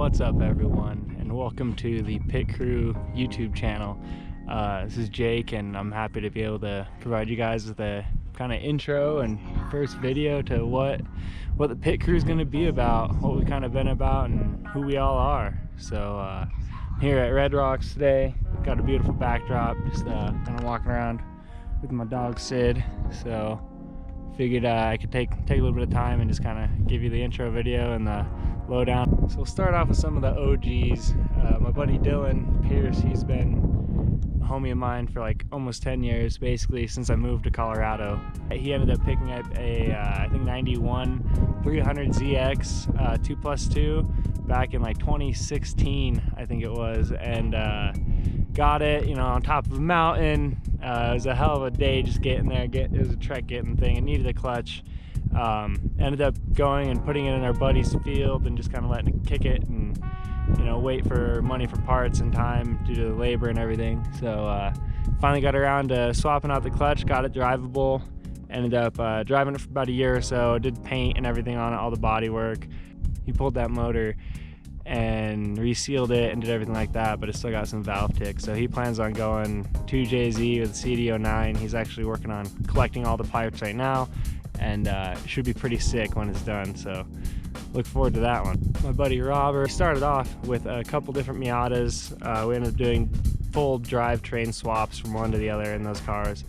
What's up, everyone, and welcome to the Pit Crew YouTube channel. This is Jake, and I'm happy to be able to provide you guys with a kind of intro and first video to what the Pit Crew is going to be about, what we've kind of been about, and who we all are. So here at Red Rocks today, got a beautiful backdrop, just kind of walking around with my dog Sid. So figured I could take a little bit of time and just kind of give you the intro video and the lowdown. So we'll start off with some of the OGs. My buddy Dylan Pierce, he's been a homie of mine for like almost 10 years, basically since I moved to Colorado. He ended up picking up a I think 91 300ZX 2+2 back in like 2016, I think it was, and got it, you know, on top of a mountain. It was a hell of a day just getting there. It was a trek getting the thing. It needed a clutch. Ended up going and putting it in our buddy's field and just kind of letting it kick it and, you know, wait for money for parts and time due to the labor and everything. So finally got around to swapping out the clutch, got it drivable. Ended up driving it for about a year or so. Did paint and everything on it, all the body work. He pulled that motor and resealed it and did everything like that, but it still got some valve tick. So he plans on going 2JZ with CD09. He's actually working on collecting all the pipes right now, and it should be pretty sick when it's done. So look forward to that one. My buddy Robert started off with a couple different Miatas. We ended up doing full drivetrain swaps from one to the other in those cars.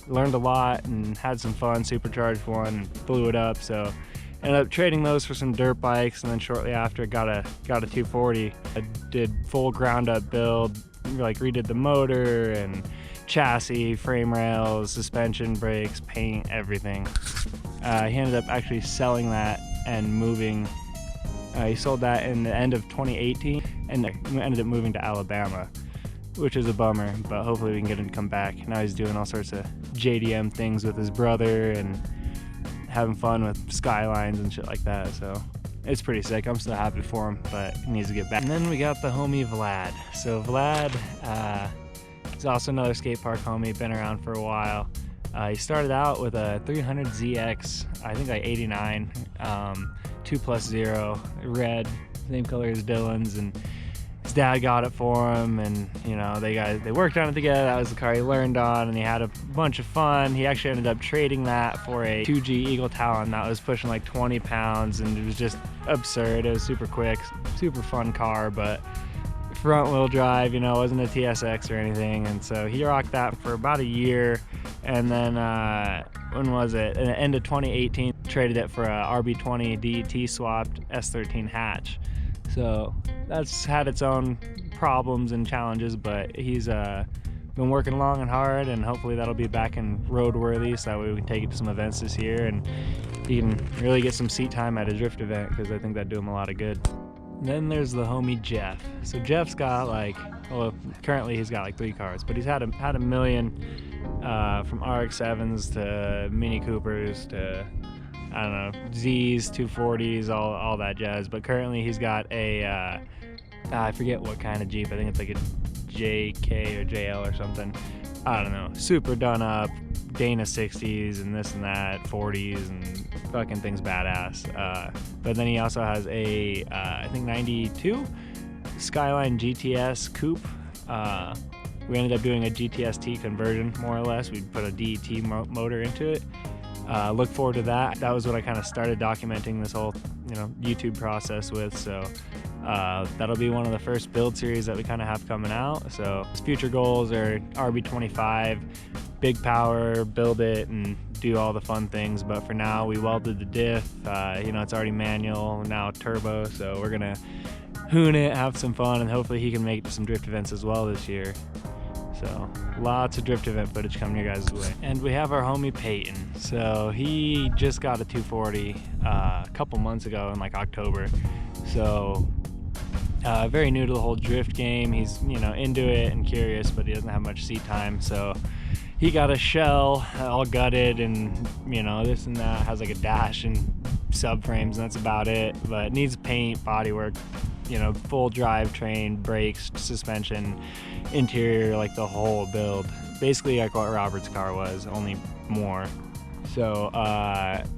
Learned a lot and had some fun. Supercharged one and blew it up. So ended up trading those for some dirt bikes, and then shortly after got a 240. I did full ground up build, like redid the motor and chassis, frame rails, suspension, brakes, paint, everything. He ended up actually selling that and moving. He sold that in the end of 2018 and ended up moving to Alabama, which is a bummer, but hopefully we can get him to come back. Now he's doing all sorts of JDM things with his brother and having fun with Skylines and shit like that, so it's pretty sick. I'm still happy for him, but he needs to get back. And then we got the homie Vlad. So Vlad is also another skate park homie, been around for a while. He started out with a 300ZX, I think like 89, 2+0, red, same color as Dylan's, and his dad got it for him, and you know, they worked on it together. That was the car he learned on, and he had a bunch of fun. He actually ended up trading that for a 2G Eagle Talon that was pushing like 20 pounds, and it was just absurd. It was super quick, super fun car, but front wheel drive, you know, it wasn't a TSX or anything. And so he rocked that for about a year, and then when was it? At the end of 2018, traded it for a RB20 DET swapped S13 hatch. So that's had its own problems and challenges, but he's been working long and hard, and hopefully that'll be back in roadworthy, so that way we can take it to some events this year and he can really get some seat time at a drift event, because I think that'd do him a lot of good. Then there's the homie Jeff. So Jeff's got like, well, currently he's got like 3 cars, but he's had a million, from RX-7s to Mini Coopers to, I don't know, Z's, 240s, all that jazz. But currently he's got a, I forget what kind of Jeep. I think it's like a JK or JL or something. I don't know. Super done up, Dana 60s and this and that, 40s, and fucking thing's badass. But then he also has a, I think 92 Skyline GTS coupe. We ended up doing a GTS-T conversion, more or less. We put a DET motor into it. Look forward to that. That was what I kind of started documenting this whole, you know, YouTube process with. So that'll be one of the first build series that we kind of have coming out. So his future goals are RB25, big power, build it and do all the fun things. But for now, we welded the diff. You know, it's already manual, now turbo. So we're gonna hoon it, have some fun, and hopefully he can make it to some drift events as well this year. So lots of drift event footage coming your guys' way. And we have our homie Peyton. So he just got a 240 a couple months ago in like October. So very new to the whole drift game. He's, you know, into it and curious, but he doesn't have much seat time. So he got a shell all gutted and, you know, this and that, has like a dash and subframes, and that's about it. But it needs paint, bodywork, you know, full drivetrain, brakes, suspension, interior, like the whole build. Basically like what Robert's car was, only more. So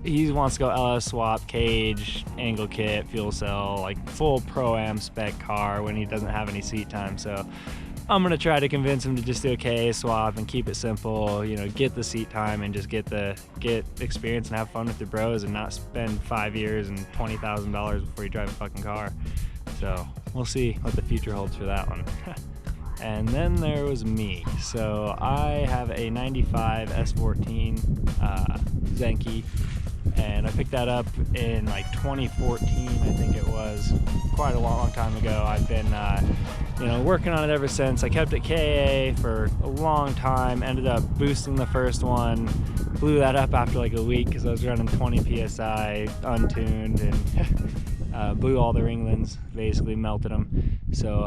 he wants to go LS swap, cage, angle kit, fuel cell, like full Pro-Am spec car when he doesn't have any seat time. So I'm gonna try to convince him to just do a K.A. swap and keep it simple, you know, get the seat time and just get experience and have fun with the bros and not spend 5 years and $20,000 before you drive a fucking car. So we'll see what the future holds for that one. And then there was me. So I have a 95 S14 Zenki, and I picked that up in like 2014, I think it was, quite a long time ago. I've been you know, working on it ever since. I kept it K.A. for a long time, ended up boosting the first one, blew that up after like a week because I was running 20 psi untuned, and blew all the ringlings, basically melted them. So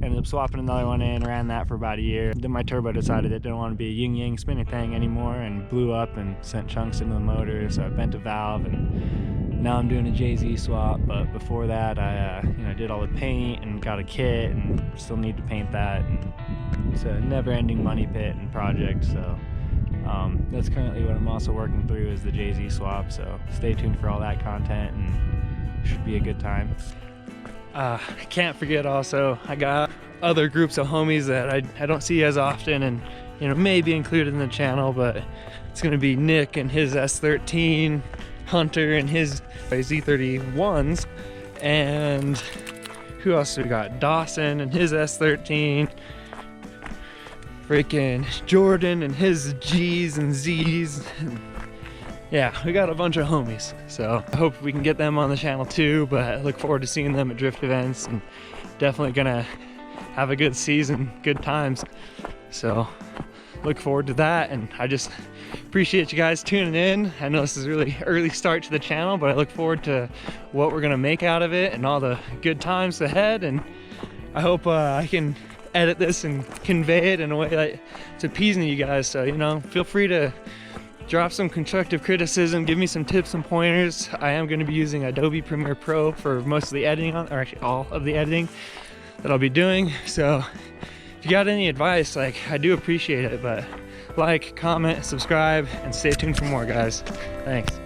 ended up swapping another one in, ran that for about a year. Then my turbo decided it didn't want to be a yin-yang spinning thing anymore and blew up and sent chunks into the motor, so I bent a valve, and now I'm doing a JZ swap. But before that, I you know, did all the paint and got a kit and still need to paint that, and it's a never-ending money pit and project. So that's currently what I'm also working through, is the JZ swap, so stay tuned for all that content, and should be a good time. I can't forget also, I got other groups of homies that I don't see as often, and you know, may be included in the channel, but it's gonna be Nick and his S13, Hunter and his Z31s, and who else we got? Dawson and his S13, freaking Jordan and his G's and Z's. Yeah, we got a bunch of homies, so I hope we can get them on the channel too, but I look forward to seeing them at drift events, and definitely gonna have a good season, good times. So look forward to that, and I just appreciate you guys tuning in. I know this is a really early start to the channel, but I look forward to what we're gonna make out of it and all the good times ahead, and I hope I can edit this and convey it in a way that's appeasing to you guys. So, you know, feel free to drop some constructive criticism, give me some tips and pointers. I am going to be using Adobe Premiere Pro for most of the editing, or actually all of the editing that I'll be doing. So if you got any advice, like, I do appreciate it. But like, comment, subscribe, and stay tuned for more, guys. Thanks.